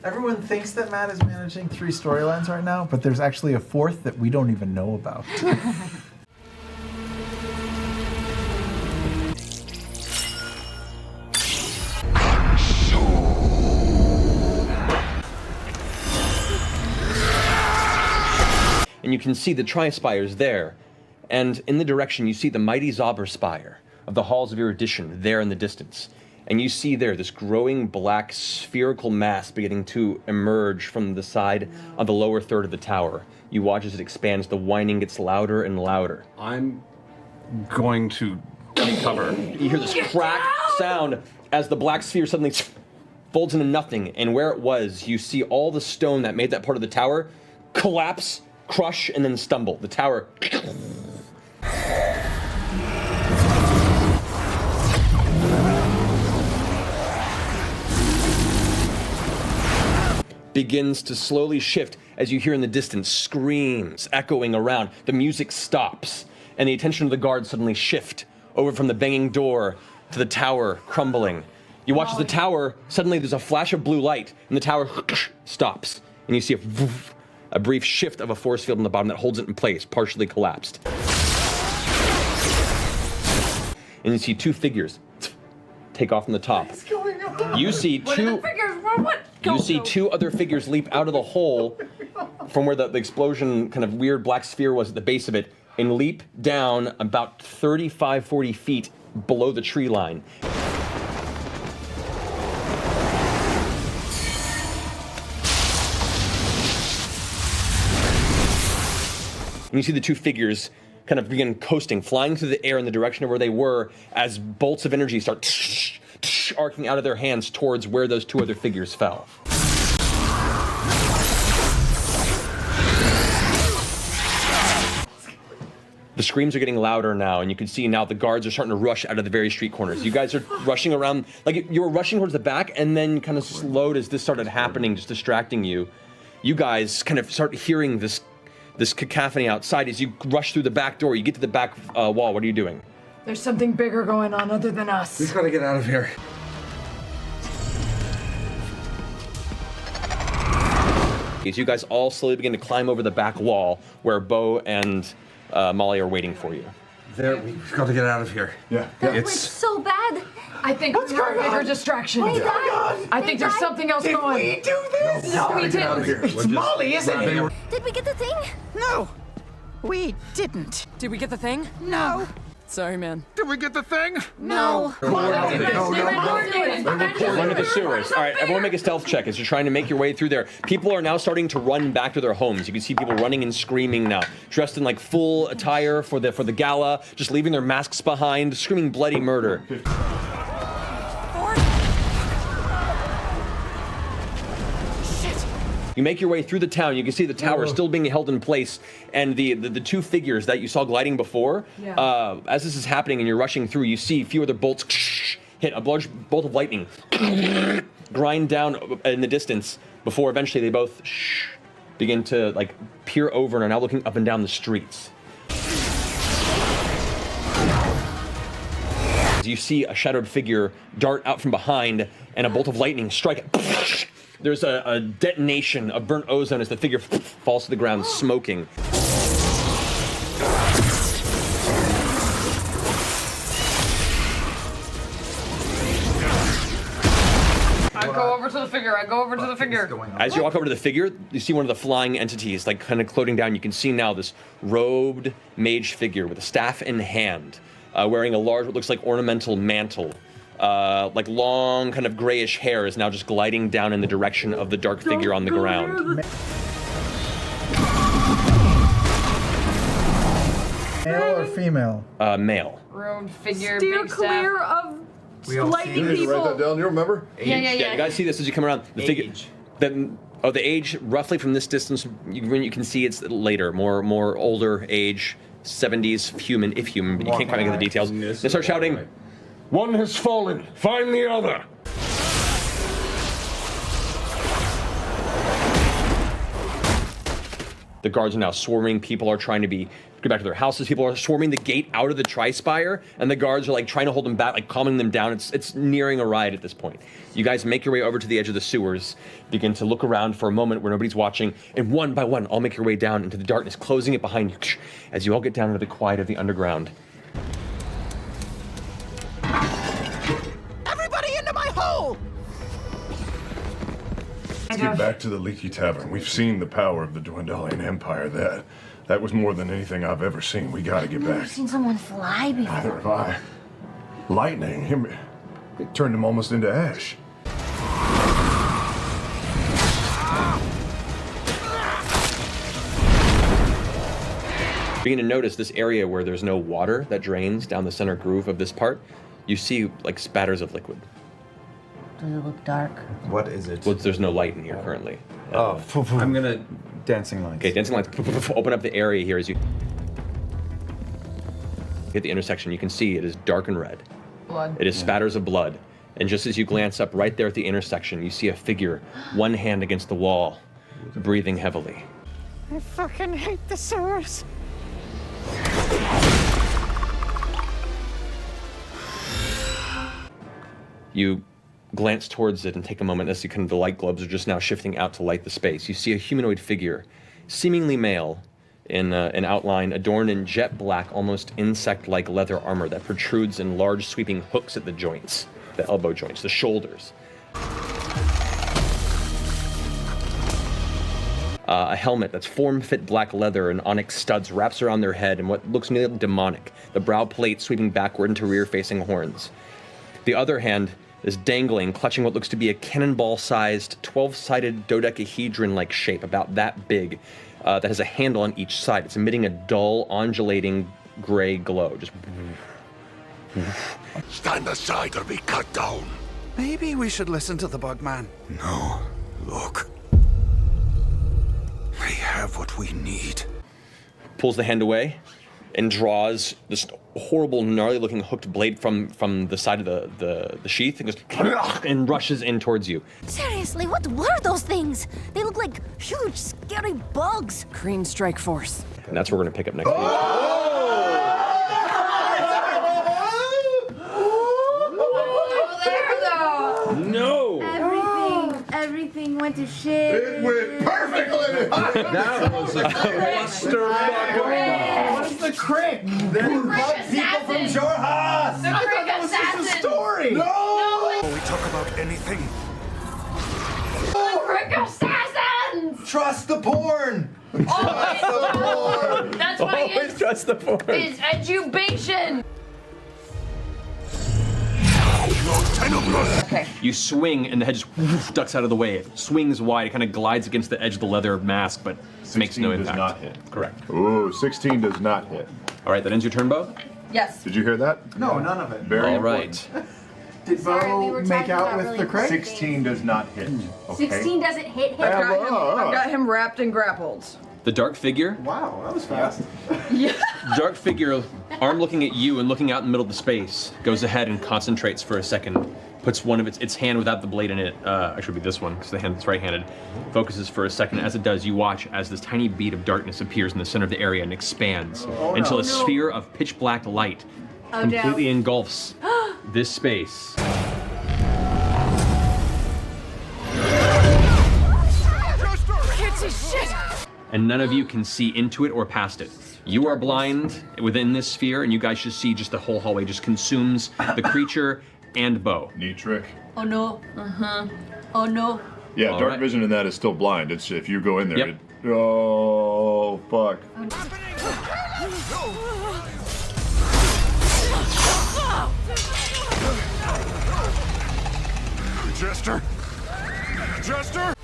Everyone thinks that Matt is managing 3 storylines right now, but there's actually a 4th that we don't even know about. And you can see the Tri-Spires there. And in the direction, you see the mighty Zauber Spire of the Halls of Erudition there in the distance. And you see there this growing black spherical mass beginning to emerge from the side of the lower third of the tower. You watch as it expands, the whining gets louder and louder. I'm going to take cover. You hear this crack sound as the black sphere suddenly folds into nothing, and where it was, you see all the stone that made that part of the tower collapse, crush, and then stumble. The tower begins to slowly shift as you hear in the distance screams echoing around. The music stops, and the attention of the guards suddenly shift over from the banging door to the tower crumbling. You watch as the tower, suddenly there's a flash of blue light, and the tower stops, and you see a brief shift of a force field on the bottom that holds it in place, partially collapsed. And you see 2 figures take off from the top. You see 2. You see 2 other figures leap out of the hole from where the explosion kind of weird black sphere was at the base of it and leap down about 35, 40 feet below the tree line. And you see the 2 figures kind of begin coasting, flying through the air in the direction of where they were as bolts of energy start arcing out of their hands towards where those 2 other figures fell. The screams are getting louder now, and you can see now the guards are starting to rush out of the very street corners. You guys are rushing around, like you were rushing towards the back, and then kind of slowed as this started happening, just distracting you. You guys kind of start hearing this cacophony outside as you rush through the back door. You get to the back wall. What are you doing? There's something bigger going on other than us. We've got to get out of here. As you guys all slowly begin to climb over the back wall where Bo and Molly are waiting for you. We've got to get out of here. Yeah. That went so bad. I think we were a bigger distraction. I think there's something else going. Did we do this? No, we Get out of here. didn't. It's Molly, isn't it? Did we get the thing? No, we didn't. Did we get the thing? No. Sorry, man. Did we get the thing? No. Run to the sewers. All right, everyone make a stealth check as you're trying to make your way through there. People are now starting to run back to their homes. You can see people running and screaming now, dressed in like full attire for the gala, just leaving their masks behind, screaming bloody murder. You make your way through the town. You can see the tower still being held in place, and the 2 figures that you saw gliding before. As this is happening and you're rushing through, you see a few other bolts hit a large bolt of lightning, grind down in the distance before eventually they both begin to like peer over and are now looking up and down the streets. As you see a shadowed figure dart out from behind and a bolt of lightning strike it. There's a detonation of burnt ozone as the figure falls to the ground, smoking. I go over to the figure. As you walk over to the figure, you see one of the flying entities, like kind of floating down. You can see now this robed mage figure with a staff in hand, wearing a large, what looks like ornamental mantle. Like long, kind of grayish hair is now just gliding down in the direction of the dark figure on the ground. Male or female? Male. Robed figure, Steer big clear staff. of We all lightning see You need to write that people. down. You remember? Yeah. You guys see this as you come around. The figure. The age, roughly from this distance, you can see it's later, more older age, 70s, human, if human, but you can't quite get the details. They start shouting, One has fallen. Find the other. The guards are now swarming. People are trying to get back to their houses. People are swarming the gate out of the Tri-Spire, and the guards are like trying to hold them back, like calming them down. It's nearing a riot at this point. You guys make your way over to the edge of the sewers, begin to look around for a moment where nobody's watching, and one by one, all make your way down into the darkness, closing it behind you as you all get down into the quiet of the underground. Everybody into my hole! Let's get back to the Leaky Tavern. We've seen the power of the Dwendalian Empire. That was more than anything I've ever seen. We gotta get Never back. seen someone fly before. Neither have I. Lightning, it turned him almost into ash. Begin to notice this area where there's no water that drains down the center groove of this part. You see like spatters of liquid. Does it look dark? What is it? Well, there's no light in here currently. Oh, I'm gonna dancing lights. Okay, dancing lights open up the area here as you hit the intersection. You can see it is dark and red. Blood. It is spatters of blood. And just as you glance up right there at the intersection, you see a figure, one hand against the wall, breathing heavily. I fucking hate the sewers. You glance towards it and take a moment as the light globes are just now shifting out to light the space. You see a humanoid figure, seemingly male, in an outline adorned in jet black, almost insect-like leather armor that protrudes in large sweeping hooks at the joints, the elbow joints, the shoulders. A helmet that's form-fit black leather and onyx studs wraps around their head in what looks nearly demonic, the brow plate sweeping backward into rear-facing horns. The other hand is dangling, clutching what looks to be a cannonball-sized, 12-sided dodecahedron-like shape, about that big, that has a handle on each side. It's emitting a dull, undulating gray glow. Just Stand aside or be cut down. Maybe we should listen to the bug man. No. Look. We have what we need. pulls the hand away and draws this horrible, gnarly-looking hooked blade from the side of the sheath and goes and rushes in towards you. Seriously, what were those things? They look like huge, scary bugs. Green Strike Force. And that's what we're going to pick up next week. No! Everything went to shit. It went perfectly. That was a clusterfuck. What is the crick? Then people from Jorhas. The crick assassin. Story. No! We talk about anything. The crick assassins. Trust the porn. That's why Always trust the porn. it's edubation. Okay. You swing, and the head just ducks out of the way. It swings wide. It kind of glides against the edge of the leather mask, but makes no does impact. not hit. Correct. Ooh, 16 does not hit. All right, that ends your turn, Bo. Yes. Did you hear that? No, none of it. Very All important. right. Did Sorry, we Bo were make talking out about with really the crick? 16 does not hit. Okay. 16 doesn't hit him. I've got him wrapped and grappled. The dark figure, Wow, that was fast. dark figure, arm looking at you and looking out in the middle of the space, goes ahead and concentrates for a second. Puts one of its hand without the blade in it, actually it'd be this one, because the hand that's right-handed, focuses for a second. As it does, you watch as this tiny bead of darkness appears in the center of the area and expands until a sphere of pitch black light completely engulfs this space. And none of you can see into it or past it. You are blind within this sphere, and you guys just see just the whole hallway just consumes the creature and Bo. Neat trick. Oh no. Oh no. Yeah, All dark right. vision in that is still blind. It's if you go in there. Yep. Oh, fuck. Jester? Jester?